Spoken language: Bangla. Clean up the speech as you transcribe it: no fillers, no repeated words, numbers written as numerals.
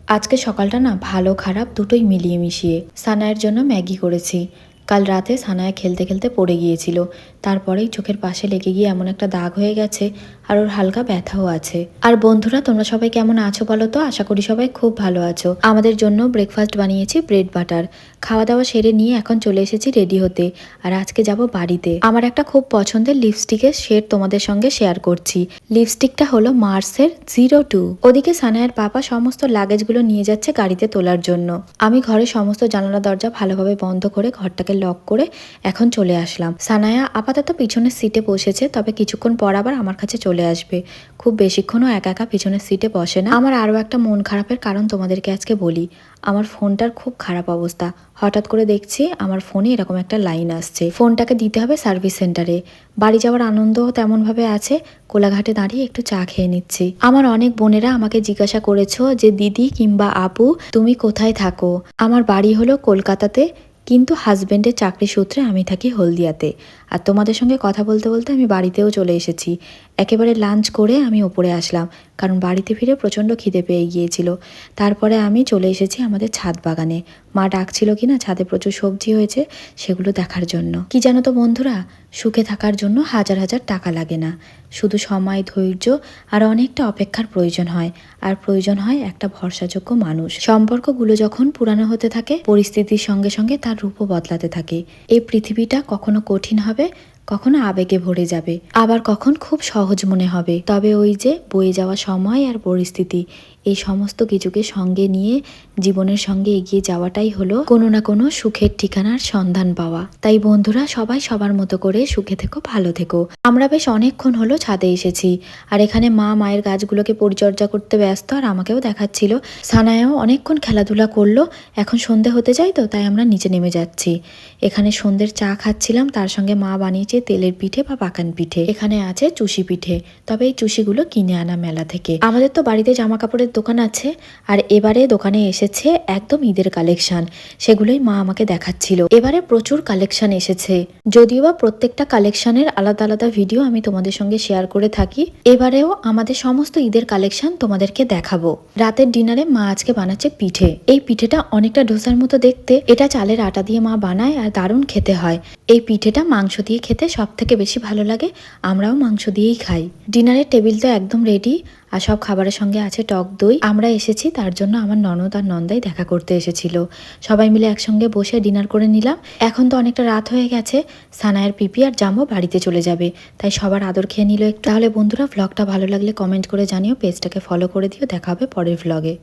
আজকে সকালটা না ভালো খারাপ দুটোই মিলিয়ে মিশিয়ে। সানায়ের জন্য ম্যাগি করেছি। কাল রাতে সানায়া খেলতে খেলতে পড়ে গিয়েছিল, তারপরেই চোখের পাশে লেগে গিয়ে এমন একটা দাগ হয়ে গেছে, আর ওর হালকা ব্যথাও আছে। আর বন্ধুরা, তোমরা সবাই কেমন আছো বলো তো? আশা করি সবাই খুব ভালো আছো। আমাদের জন্য ব্রেকফাস্ট বানিয়েছি ব্রেড বাটার। খাওয়া দাওয়া সেরে নিয়ে এখন চলে এসেছি রেডি হতে। আর আজকে যাব বাড়িতে। আমার একটা খুব পছন্দের লিপস্টিকের শেড তোমাদের সঙ্গে শেয়ার করছি। লিপস্টিকটা হলো মার্সের 02। ওদিকে সানায়ার পাপা সমস্ত লাগেজগুলো নিয়ে যাচ্ছে গাড়িতে তোলার জন্য। আমি ঘরে সমস্ত জানালা দরজা ভালোভাবে বন্ধ করে ঘরটাকে লক করে এখন চলে আসলাম। সানায়া আপাতত পিছনের সিটে বসেছে, তবে কিছুক্ষণ পর আবার আমার কাছে চলে আসবে। খুব বেশিক্ষণও একা একা পিছনের সিটে বসে না। আমার আরও একটা মন খারাপের কারণ তোমাদেরকে আজকে বলি। আমার ফোনটার খুব খারাপ অবস্থা। হঠাৎ করে দেখছি আমার ফোনে এরকম একটা লাইন আসছে। ফোনটাকে দিতে হবে সার্ভিস সেন্টারে। বাড়ি যাওয়ার আনন্দও তেমনভাবে আছে। কোলাঘাটে দাঁড়িয়ে একটু চা খেয়ে নিচ্ছি। আমার অনেক বোনেরা আমাকে জিজ্ঞাসা করেছো যে দিদি কিংবা আপু তুমি কোথায় থাকো। আমার বাড়ি হলো কলকাতাতে, কিন্তু হাজবেন্ডের চাকরি সূত্রে আমি থাকি হলদিয়াতে। আর তোমাদের সঙ্গে কথা বলতে বলতে আমি বাড়িতেও চলে এসেছি। একেবারে লাঞ্চ করে আমি ওপরে আসলাম, কারণ বাড়িতে ফিরে প্রচণ্ড খিদে পেয়ে গিয়েছিল। তারপরে আমি চলে এসেছি আমাদের ছাদ বাগানে। মা ডাকছিল কিনা ছাদে প্রচুর সবজি হয়েছে, সেগুলো দেখার জন্য। কি জানো তো বন্ধুরা, সুখে থাকার জন্য হাজার হাজার টাকা লাগে না, শুধু সময়, ধৈর্য আর অনেকটা অপেক্ষার প্রয়োজন হয়। আর প্রয়োজন হয় একটা ভরসাযোগ্য মানুষ। সম্পর্কগুলো যখন পুরানো হতে থাকে, পরিস্থিতির সঙ্গে সঙ্গে তার রূপও বদলাতে থাকে। এই পৃথিবীটা কখনো কঠিন হবে, কখনো আবেগে ভরে যাবে, আবার কখন খুব সহজ মনে হবে। তবে ওই যে বয়ে যাওয়া সময় আর পরিস্থিতি, এই সমস্ত কিছুকে সঙ্গে নিয়ে জীবনের সঙ্গে এগিয়ে যাওয়াটাই হলো কোনো না কোনো সুখের ঠিকানার সন্ধান পাওয়া। তাই বন্ধুরা, সবাই সবার মতো করে সুখে থেকো, ভালো থেকো। আমরা বেশ অনেকক্ষণ হলো ছাদে এসেছি, আর এখানে মা মায়ের গাছগুলোকে পরিচর্যা করতে ব্যস্ত, আর আমাকেও দেখাচ্ছিল। সানায়াও অনেকক্ষণ খেলাধুলা করলো। এখন সন্ধে হতে যায় তো, তাই আমরা নিচে নেমে যাচ্ছি। এখানে সন্ধ্যের চা খাচ্ছিলাম, তার সঙ্গে মা বানিয়েছে তেলের পিঠে বা পাকান পিঠে। এখানে আছে চুষি পিঠে, তবে এই চুষিগুলো কিনে আনা মেলা থেকে। আমাদের তো বাড়িতে জামা কাপড়ের দোকান আছে, আর এবারে দোকানে এসেছে একদম ঈদের কালেকশন। সেগুলোই মা আমাকে দেখাচ্ছিল। এবারে প্রচুর কালেকশন এসেছে, যদিও বা প্রত্যেকটা কালেকশনের আলাদা আলাদা ভিডিও আমি তোমাদের সঙ্গে শেয়ার করে থাকি। এবারেও আমাদের সমস্ত ঈদের কালেকশন তোমাদেরকে দেখাবো। রাতের ডিনারে মা আজকে বানাচ্ছে পিঠে। এই পিঠেটা অনেকটা ডোসার মতো দেখতে। এটা চালের আটা দিয়ে মা বানায়, আর দারুণ খেতে হয়। এই পিঠেটা মাংস দিয়ে খেতে সব থেকে বেশি ভালো লাগে। আমরাও মাংস দিয়েই খাই। ডিনারের টেবিল তো একদম রেডি, আর সব খাবারের সঙ্গে আছে টক দই। আমরা এসেছি তার জন্য আমার ননদ আর নন্দাই দেখা করতে এসেছিল। সবাই মিলে একসঙ্গে বসে ডিনার করে নিলাম। এখন তো অনেকটা রাত হয়ে গেছে, সানায়ের পিপি আর জাম্বো বাড়িতে চলে যাবে, তাই সবার আদর খেয়ে নিল একটু। তাহলে বন্ধুরা, ভ্লগটা ভালো লাগলে কমেন্ট করে জানিও, পেজটাকে ফলো করে দিও। দেখা হবে পরের ভ্লগে।